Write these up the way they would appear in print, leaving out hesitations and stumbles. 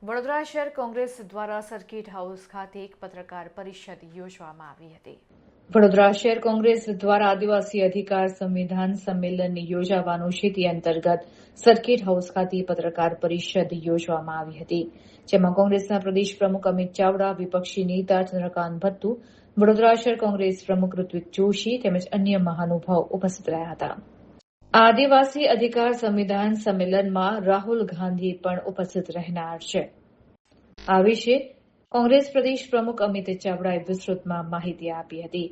વડોદરા શહેર કોંગ્રેસ દ્વારા circuit house ખાતે એક પત્રકાર પરિષદ યોજવામાં આવી હતી। વડોદરા શહેર કોંગ્રેસ દ્વારા આદિવાસી અધિકાર સંવિધાન સંમેલન યોજવાનું છે તે અંતર્ગત સર્કિટ હાઉસ ખાતે પત્રકાર પરિષદ યોજવામાં આવી હતી, જેમાં કોંગ્રેસના પ્રદેશ પ્રમુખ અમિત ચાવડા, વિપક્ષી નેતા ચંદ્રકાંત ભટ્ટુ, વડોદરા શહેર કોંગ્રેસ પ્રમુખ ઋત્વિક જોશી તેમજ અન્ય મહાનુભાવો ઉપસ્થિત રહ્યા હતા। આદિવાસી અધિકાર સંવિધાન સંમેલનમાં રાહુલ ગાંધી પણ ઉપસ્થિત રહેનાર છે। આ વિશે કોંગ્રેસ પ્રદેશ પ્રમુખ અમિત ચાવડાએ વિસ્તૃતમાં માહિતી આપી હતી।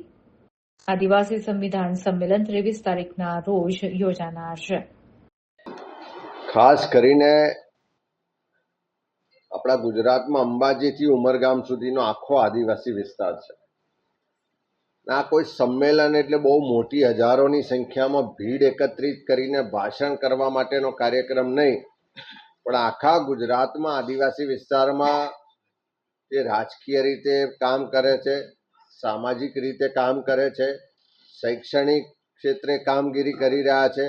આદિવાસી સંવિધાન સંમેલન 23 તારીખના રોજ યોજાનાર છે। ખાસ કરીને આપણા ગુજરાતમાં અંબાજીથી ઉમરગામ સુધીનો આખો આદિવાસી વિસ્તાર છે। આ કોઈ સંમેલન એટલે બહુ મોટી હજારોની સંખ્યામાં ભીડ એકત્રિત કરીને ભાષણ કરવા માટેનો કાર્યક્રમ નહીં, પણ આખા ગુજરાતમાં આદિવાસી વિસ્તારમાં જે રાજકીય રીતે કામ કરે છે, સામાજિક રીતે કામ કરે છે, શૈક્ષણિક ક્ષેત્રે કામગીરી કરી રહ્યા છે,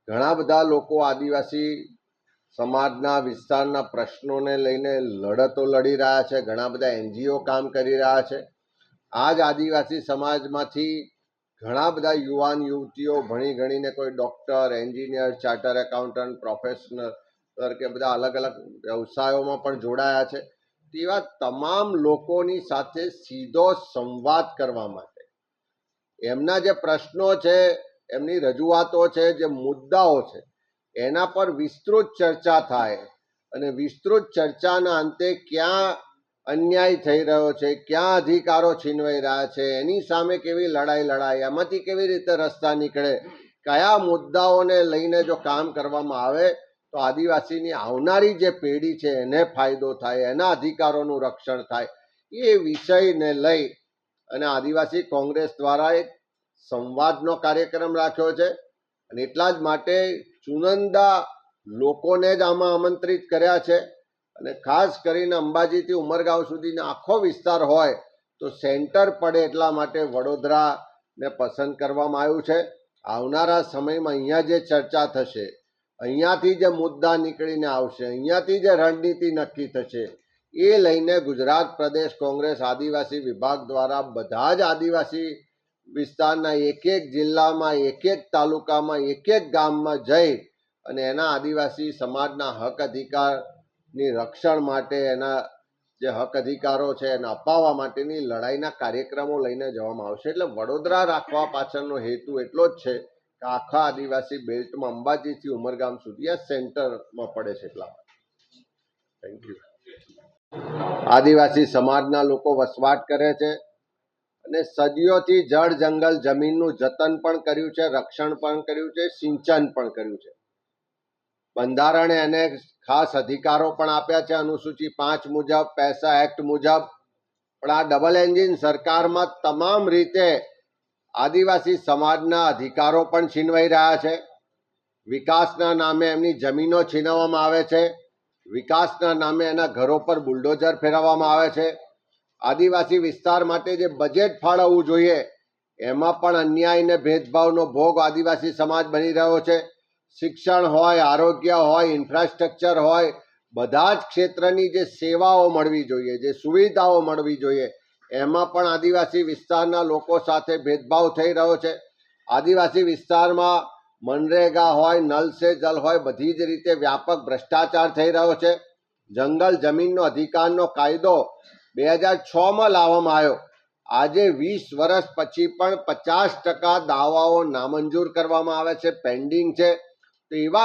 ઘણા બધા લોકો આદિવાસી સમાજના વિસ્તારના પ્રશ્નોને લઈને લડતો લડી રહ્યા છે, ઘણા બધા NGO કામ કરી રહ્યા છે। આ જ આદિવાસી સમાજમાંથી ઘણા બધા યુવાન યુવતીઓ ભણી ગણીને કોઈ doctor, engineer, charter accountant, professional કે બધા અલગ અલગ વ્યવસાયોમાં પણ જોડાયા છે। તેવા તમામ લોકોની સાથે સીધો સંવાદ કરવા માટે એમના જે પ્રશ્નો છે, એમની રજૂઆતો છે, જે મુદ્દાઓ છે, એના પર વિસ્તૃત ચર્ચા થાય અને વિસ્તૃત ચર્ચાના અંતે ક્યાં અન્યાય થઈ રહ્યો છે, ક્યાં અધિકારો છીનવાઈ રહ્યા છે, એની સામે કેવી લડાઈ લડાય, એમાંથી કેવી રીતે રસ્તા નીકળે, કયા મુદ્દાઓને લઈને જો કામ કરવામાં આવે તો આદિવાસીની આવનારી જે પેઢી છે એને ફાયદો થાય, એના અધિકારોનું રક્ષણ થાય, એ વિષયને લઈ અને આદિવાસી કોંગ્રેસ દ્વારા એક સંવાદનો કાર્યક્રમ રાખ્યો છે। અને એટલા જ માટે ચુનંદા લોકોને જ આમાં આમંત્રિત કર્યા છે। અને ખાસ કરીને અંબાજીથી ઉમરગાંવ સુધીનો આખો વિસ્તાર હોય તો સેન્ટર પડે એટલા માટે વડોદરાને પસંદ કરવામાં આવ્યું છે। આવનારા સમયમાં અહીંયા જે ચર્ચા થશે, અહીંયાથી જે મુદ્દા નીકળીને આવશે, અહીંયાથી જે રણનીતિ નક્કી થશે, એ લઈને ગુજરાત પ્રદેશ કોંગ્રેસ આદિવાસી વિભાગ દ્વારા બધા જ આદિવાસી વિસ્તારના એક એક જિલ્લામાં, એક એક તાલુકામાં, એક એક ગામમાં જઈ અને એના આદિવાસી સમાજના હક અધિકારની રક્ષણ માટે, એના જે હક અધિકારો છે એને અપાવવા માટેની લડાઈના કાર્યક્રમો લઈને જવામાં આવશે। એટલે વડોદરા રાખવા પાછળનો હેતુ એટલો જ છે કે આખા આદિવાસી બેલ્ટમાં અંબાજીથી ઉમરગામ સુધી આ સેન્ટરમાં પડે છે એટલા માટે। Thank you. આદિવાસી સમાજના લોકો વસવાટ કરે છે અને સદીઓથી જળ જંગલ જમીનનું જતન પણ કર્યું છે, રક્ષણ પણ કર્યું છે, સિંચન પણ કર્યું છે। બંધારણે એને ખાસ અધિકારો પણ આપ્યા છે અનુસૂચિ 5 મુજબ, પૈસા એક્ટ મુજબ। પણ આ ડબલ એન્જિન સરકારમાં તમામ રીતે આદિવાસી સમાજના અધિકારો પણ છીનવાઈ રહ્યા છે। વિકાસના નામે એમની જમીનો છીનવવામાં આવે છે, વિકાસના નામે એના ઘરો પર બુલડોઝર ફેરવવામાં આવે છે। આદિવાસી વિસ્તાર માટે જે બજેટ ફાળવવું જોઈએ એમાં પણ અન્યાય અને ભેદભાવનો ભોગ આદિવાસી સમાજ બની રહ્યો છે। શિક્ષણ હોય, આરોગ્ય હોય, ઇન્ફ્રાસ્ટ્રક્ચર હોય, બધા જ ક્ષેત્રની જે સેવાઓ મળવી જોઈએ, જે સુવિધાઓ મળવી જોઈએ, એમાં પણ આદિવાસી વિસ્તારના લોકો સાથે ભેદભાવ થઈ રહ્યો છે। આદિવાસી વિસ્તારમાં મનરેગા હોય, નલ સે જલ હોય, બધી જ રીતે વ્યાપક ભ્રષ્ટાચાર થઈ રહ્યો છે। જંગલ જમીનનો અધિકારનો કાયદો 2006માં લાવવામાં આવ્યો, આજે 20 વર્ષ પછી પણ 50% દાવાઓ નામંજૂર કરવામાં આવે છે, પેન્ડિંગ છે। તો એવા